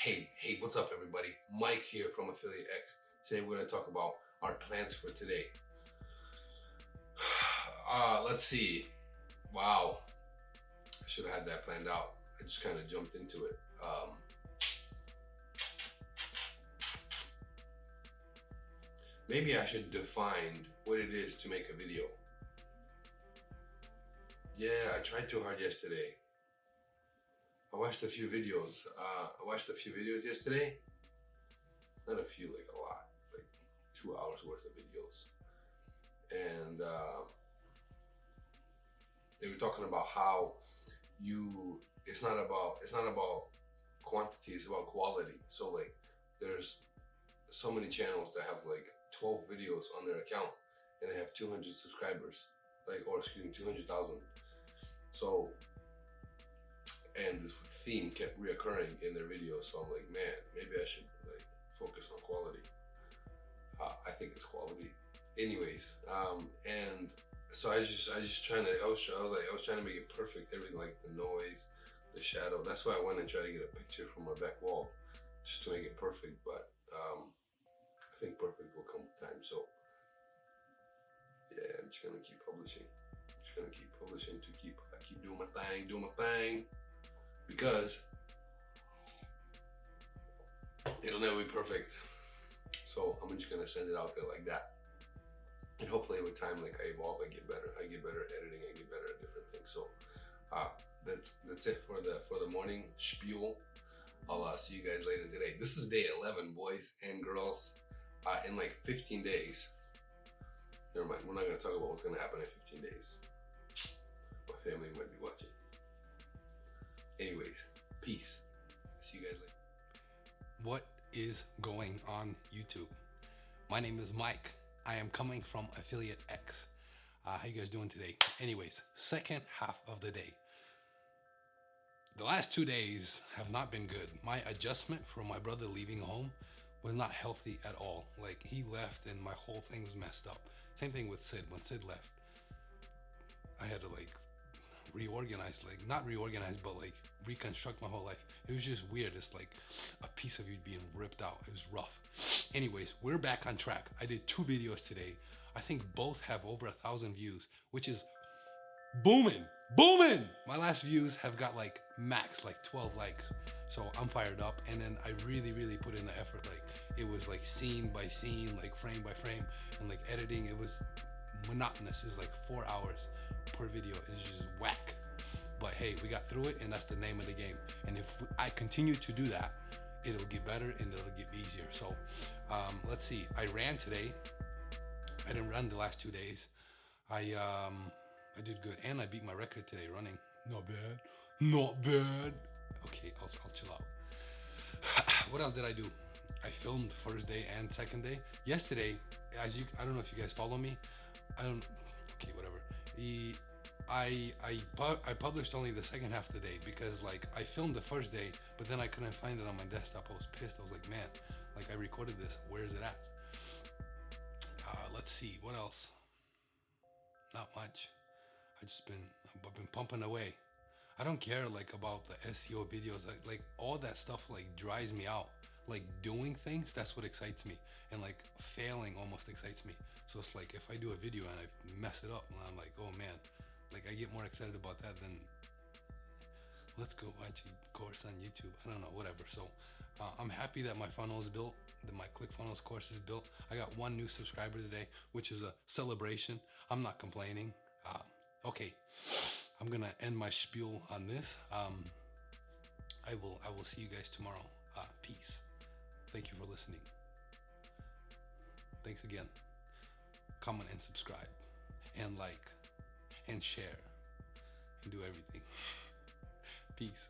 Hey, what's up, everybody? Mike here from Affiliate X. Today we're going to talk about our plans for today. Let's see. Wow, I should have had that planned out. I just kind of jumped into it. Maybe I should define what it is to make a video. Yeah, I tried too hard yesterday. I watched a few videos. Yesterday. Not a few, like a lot, like 2 hours worth of videos. And they were talking about how it's not about quantity, it's about quality. So like there's so many channels that have like 12 videos on their account and they have 200 subscribers, 200,000. So, and this theme kept reoccurring in their videos. So I'm like, man, maybe I should like focus on quality. I think it's quality anyways. And so I was trying to make it perfect. Everything, like the noise, the shadow. That's why I went and tried to get a picture from my back wall just to make it perfect. But I think perfect will come with time. So yeah, I'm just gonna keep publishing. I keep doing my thing, because it'll never be perfect. So I'm just gonna send it out there like that. And hopefully with time, like I evolve, I get better at editing, I get better at different things. So that's it for the morning spiel. I'll see you guys later today. This is day 11, boys and girls. In like 15 days. Never mind, we're not gonna talk about what's gonna happen in 15 days. My family might be watching. Anyways, peace. See you guys later. What is going on YouTube? My name is Mike. I am coming from Affiliate X. How you guys doing today? Anyways, second half of the day. The last 2 days have not been good. My adjustment from my brother leaving home was not healthy at all. Like, he left and my whole thing was messed up. Same thing with Sid. When Sid left, I had to like reorganize, like not reorganize, but like reconstruct my whole life. It was just weird. It's like a piece of you being ripped out. It was rough. Anyways, we're back on track. I did 2 videos today. I think both have over 1,000 views, which is booming. My last views have got like max like 12 likes. So I'm fired up, and then I really put in the effort. Like, it was like scene by scene, like frame by frame, and like editing, it was monotonous. It's like 4 hours per video. It's just whack. But hey, we got through it, and that's the name of the game. And if I continue to do that, it'll get better and it'll get easier. So let's see. I ran today. I didn't run the last 2 days. I did good, and I beat my record today running. Not bad. Okay, I'll chill out. What else did I do? I filmed first day and second day. Yesterday, I don't know if you guys follow me. Okay, whatever. I published only the second half of the day because like I filmed the first day, but then I couldn't find it on my desktop. I was pissed. I was like, man, like I recorded this. Where is it at? Let's see, what else? Not much. I've been pumping away. I don't care like about the SEO videos. Like all that stuff like dries me out. Like doing things, that's what excites me, and like failing almost excites me. So it's like if I do a video and I mess it up, and I'm like, oh man, like I get more excited about that than let's go watch a course on YouTube. I don't know, whatever. So I'm happy that my funnel is built, that my ClickFunnels course is built. I got 1 new subscriber today, which is a celebration. I'm not complaining. Okay, I'm gonna end my spiel on this. I will see you guys tomorrow. Peace. Thank you for listening. Thanks again. Comment and subscribe and like and share and do everything. Peace.